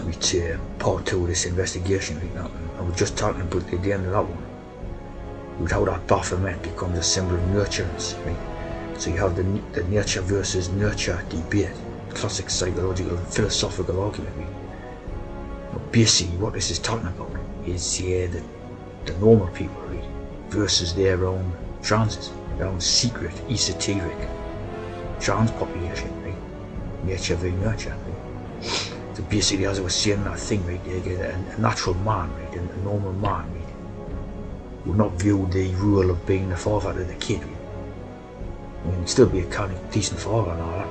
It's part two of this investigation right now. I was just talking about the end of that one. With how that Baphomet becomes a symbol of nurturance, right? So you have the nature versus nurture debate, classic psychological and philosophical argument, right? But basically what this is talking about is the normal people, right, versus their own transes, their own secret, esoteric trans population, right? Nature v nurture, right? So basically, as I was saying that thing, right, a natural man, right, and a normal man, right, would not view the role of being the father to the kid. I mean, he'd still be a kind of decent father and all that,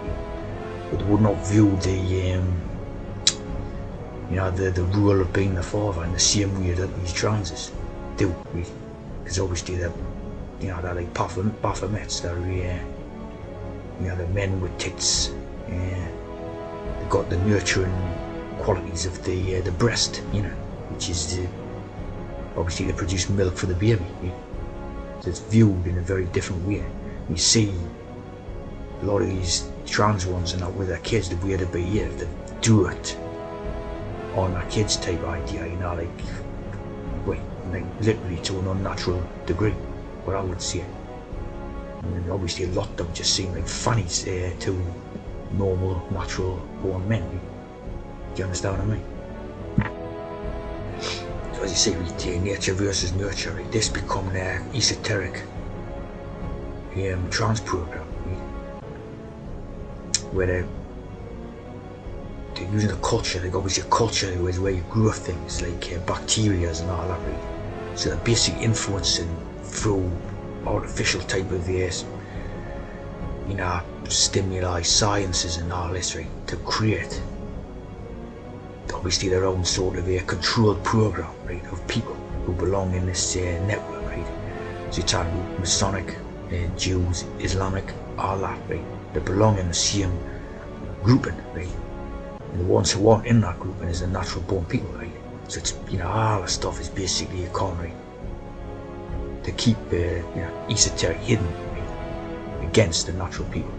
but they would not view the role of being the father in the same way that these transes do, right? Because obviously they're like Baphomets, they're the men with tits, they've got the nurturing qualities of the breast, which is obviously they produce milk for the baby, right? So it's viewed in a very different way. You see a lot of these trans ones are not with their kids the way they behave. They do it on their kids type idea, like literally to an unnatural degree, what I would say. And obviously a lot of them just seem like fannies to normal, natural born men. Do you understand what I mean? So as you say, with nature versus nurture, right, this become their esoteric trans program, right? Where they're using a culture, like obviously a culture is where you grow things like bacteria and all that, right? So they're basically influencing through artificial type of stimuli, sciences and all this, right, to create obviously their own sort of a controlled program, right, of people who belong in this network, right? So you're talking about Masonic, Jews, Islamic, all that, right? They belong in the same grouping, right? And the ones who aren't in that grouping is the natural born people, right? So it's all the stuff is basically a con, right? To keep esoteric hidden, right, against the natural people.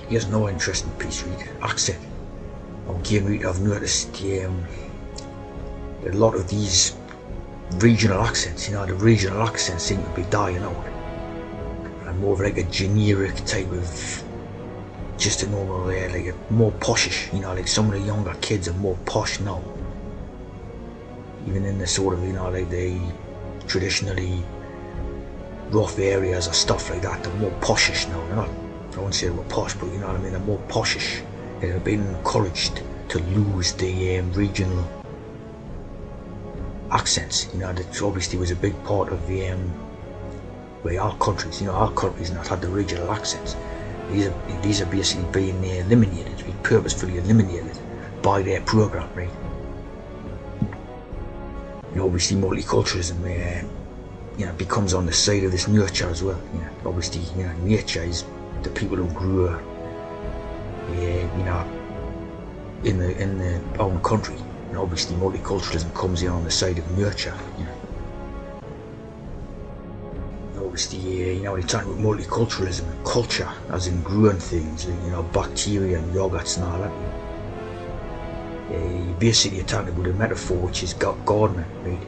Here's no interesting piece, right? Accent. Again, I've noticed a lot of these regional accents, the regional accents seem to be dying out. And more of like a generic type of, just a normal, like a more poshish, like some of the younger kids are more posh now. Even in the sort of, like the traditionally rough areas or stuff like that, they're more poshish now. They're not, I won't say they were posh, but what I mean, they're more poshish. They've been encouraged to lose the regional accents. That obviously was a big part of the our countries. Our countries not had the regional accents. These are basically being eliminated, purposefully eliminated by their program, right? Obviously multiculturalism becomes on the side of this nurture as well. Obviously nature is the people who grew in the own country, and obviously multiculturalism comes in on the side of nurture. Obviously, when you're talking about multiculturalism and culture, as in growing things, bacteria and yogurts and all that, basically you're talking about a metaphor which is gardening, right?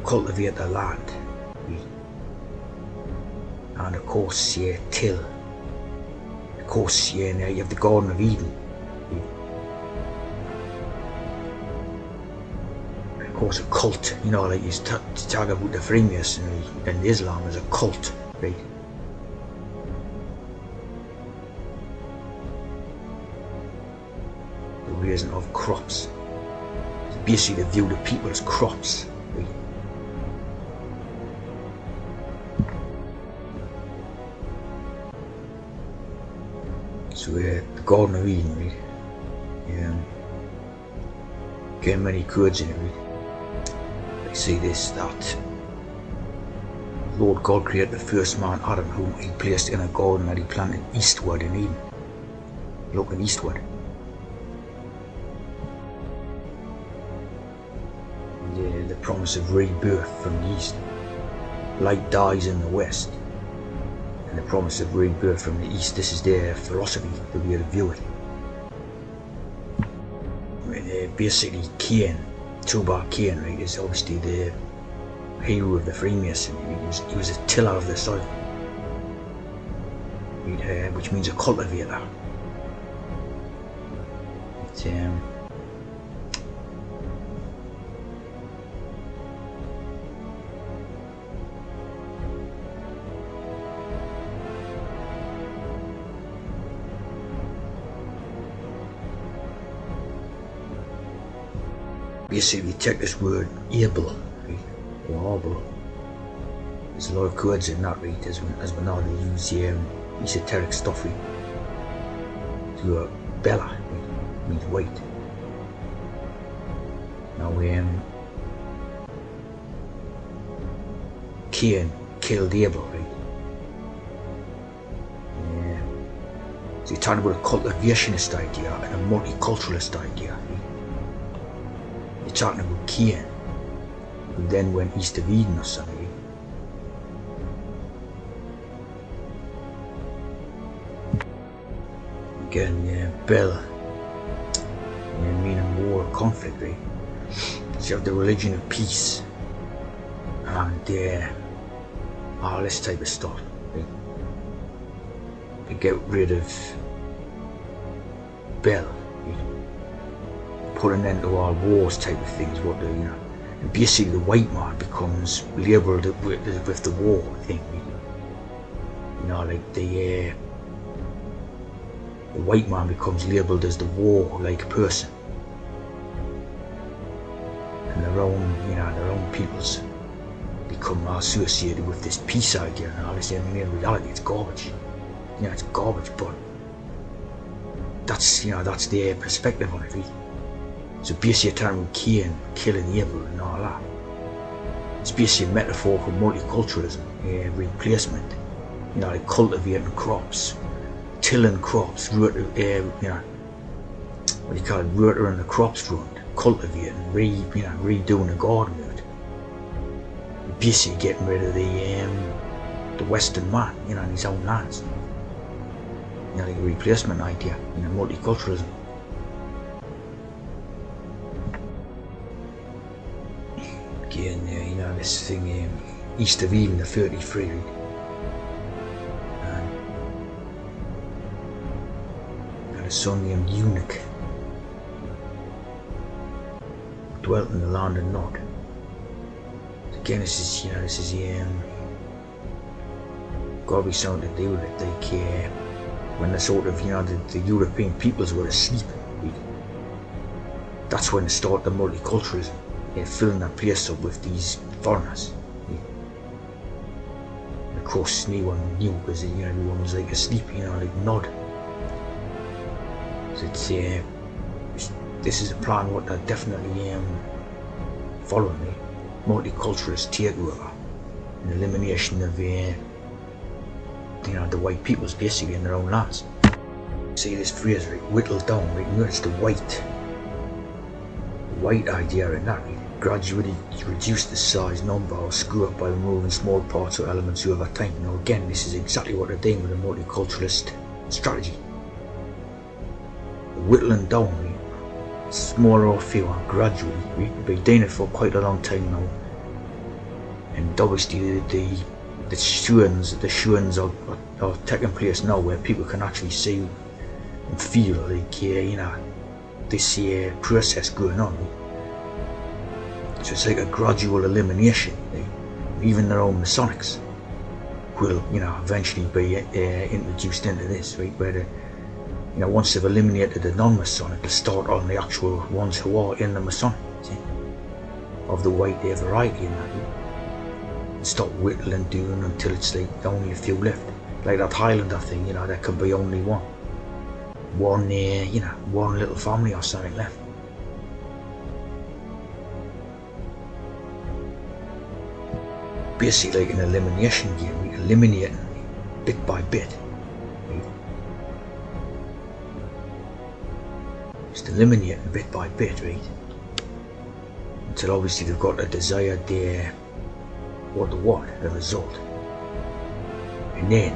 Cultivate the land, right? And of course, till. Of course, now you have the Garden of Eden, right? And of course, a cult, like you talk about the Freemasonry and Islam as a cult, right? The raising of crops. So basically, they view the people as crops, right? So the Garden of Eden, right? Get many codes in it, right? They say this, that Lord God created the first man, Adam, whom he placed in a garden that he planted eastward in Eden, looking eastward. The promise of rebirth from the east. Light dies in the west, and the promise of rebirth from the East. This is their philosophy, the way to view it. Basically, Cain, Tubal Cain, right, is obviously the hero of the Freemasonry. He was a tiller of the soil, which means a cultivator. Basically, take this word able, right, or able. There's a lot of codes in that, right, as we know they use esoteric stuff, right, to Bella, right, means white. Now, Cain killed Abel, right? So you're talking about a cultivationist idea and a multiculturalist idea, right? You're talking about Cain, who then went east of Eden or something. Again, Bel, meaning war, conflict, right? So you have the religion of peace and all this type of stuff, right? To get rid of Bel, right? Put an end to all wars type of things, and basically the white man becomes labelled with the war thing, right? Like the white man becomes labelled as the war-like person, and their own peoples become associated with this peace idea and all this. In reality, it's garbage. It's garbage, but that's their perspective on it, right? So basically, a time with Cain killing Abel and all that. It's basically a metaphor for multiculturalism, replacement. Like cultivating crops, tilling crops, rotary the crops run, cultivating, redoing the garden with it. Basically getting rid of the Western man, in his own lands. Like a replacement idea, multiculturalism. Again, this thing, east of Eden, the 33. A son named Eunuch dwelt in the land of Nod. Again, this is got to be something to do with it. Like when the sort of the European peoples were asleep, that's when it started the multiculturalism, filling that place up with these foreigners. And of course, no one knew because everyone was like asleep, like Nod. This is a plan what they're definitely following, multiculturalist takeover and elimination of the white peoples basically in their own lands. See this phrase, right, whittled down, right? Notice the white idea in that, right? Gradually reduce the size, number, or screw up by removing small parts or elements over time. Again, this is exactly what they're doing with a multiculturalist strategy. Whittling down, right? Smaller or fewer, gradually. We've been doing it for quite a long time now, and obviously the showings are taking place now where people can actually see and feel like this process going on. Right? So it's like a gradual elimination. Right? Even their own Masonics will eventually be introduced into this, right? Where once they've eliminated the non-Masonic, they start on the actual ones who are in the Masonic, of the white variety in that. And start whittling down until it's like only a few left. Like that Highlander thing, there could be only one little family or something left. Basically like an elimination game, we eliminate bit by bit. Just eliminating bit by bit, right? Until obviously they've got a desired the result. And then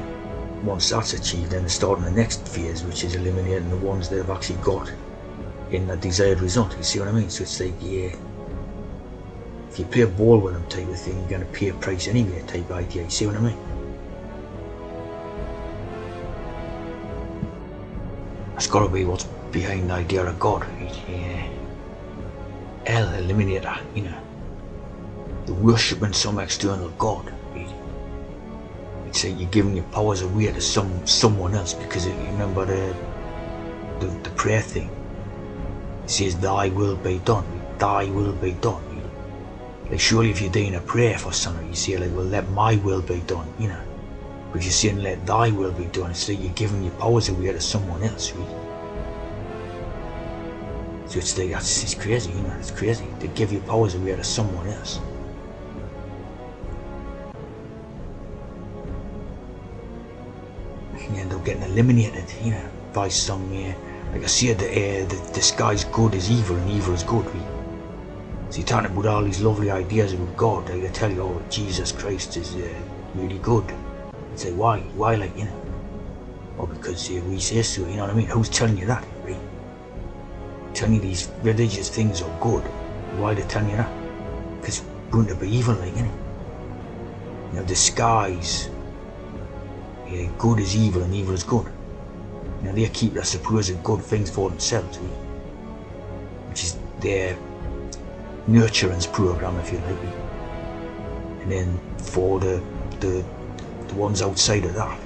once that's achieved, then starting the next phase, which is eliminating the ones that have actually got in the desired result. You see what I mean? So it's like, yeah, if you play a ball with them type of thing, you're going to pay a price anyway type of idea. You see what I mean? That's got to be what's behind the idea of God. Yeah. El Eliminator, you know. The worshipping some external God. It's like you're giving your powers away to someone else, because remember the prayer thing. It says, "Thy will be done." Thy will be done. Like surely if you're doing a prayer for something, you say like, "Well, let my will be done," you know. But if you're saying, "Let thy will be done," it's like you're giving your powers away to someone else, really. So it's like it's crazy, you know. It's crazy to give your powers away to someone else. You end up getting eliminated, you know, by some, like I said, the sky's good is evil and evil is good. So you're talking about all these lovely ideas about God. They tell you, "Oh, Jesus Christ is really good." You say, why, like, you know? Well, because we say so, you know what I mean? Who's telling you that, right? Telling you these religious things are good. Why are they telling you that? Because it's going to be evil, like, you know? You know, the skies, good is evil and evil is good. You know, they keep their supposed good things for themselves, right? Which is their nurturance program, if you like. And then for the ones outside of that,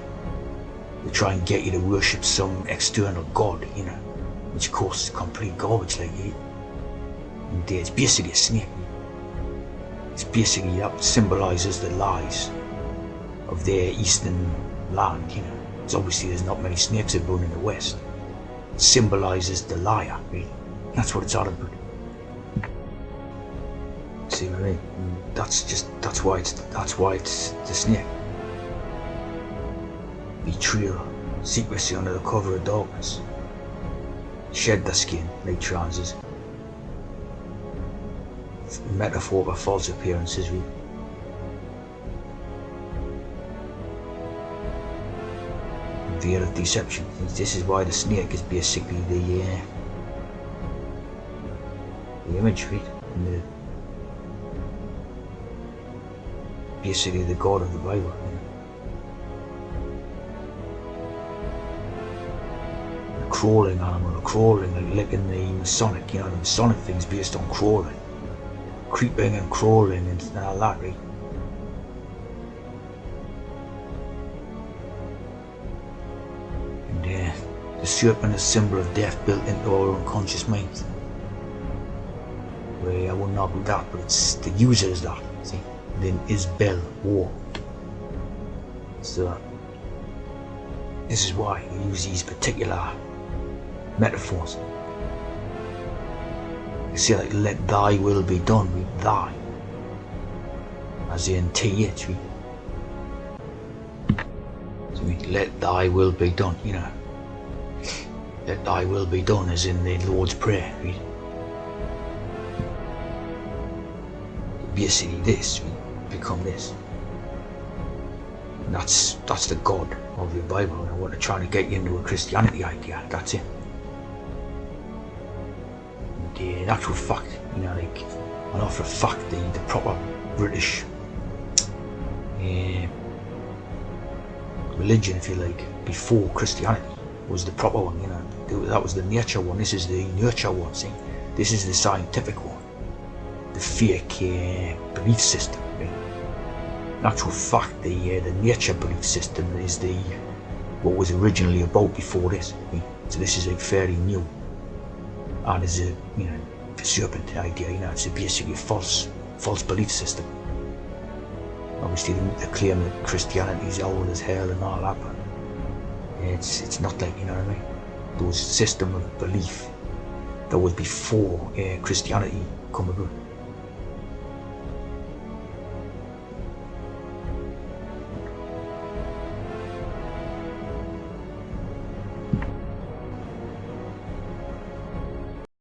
they try and get you to worship some external God, you know, which of course is complete garbage, like, and it's basically a snake. It's basically that symbolises the lies of their eastern land, you know. Because obviously there's not many snakes about in the west. It symbolises the liar, really. That's what it's all about. See what I mean? That's why it's the snake. Betrayal, secrecy under the cover of darkness. Shed the skin like trances. Metaphor for false appearances, really. Veil of deception. This is why the snake is basically the imagery, basically the God of the Bible. You know? A crawling animal, like licking the Masonic, you know, the Masonic thing's based on crawling. Creeping and crawling and all that, right? And the serpent is a symbol of death built into our unconscious minds. Well, I wouldn't argue that, but it's the user is that, see? And then Isbel war. So this is why we use these particular metaphors. You see, like, let thy will be done with thy, as in TH. So let thy will be done, you know. Let thy will be done as in the Lord's Prayer. Right? Basically this, become this. And that's the God of your Bible. And I want to try to get you into a Christianity idea. That's it. In actual fact, you know, like, I know for a fact the proper British religion, if you like, before Christianity was the proper one, you know. That was the nature one. This is the nurture one. See, this is the scientific one, the fake belief system. Right? In actual fact, the nature belief system is what was originally about before this. Right? So this is like fairly new. And is a, you know, the serpent idea, you know, it's basically a false belief system. Obviously they claim that Christianity is old as hell and all that, but it's not like, you know what I mean? Those system of belief that was before Christianity come about.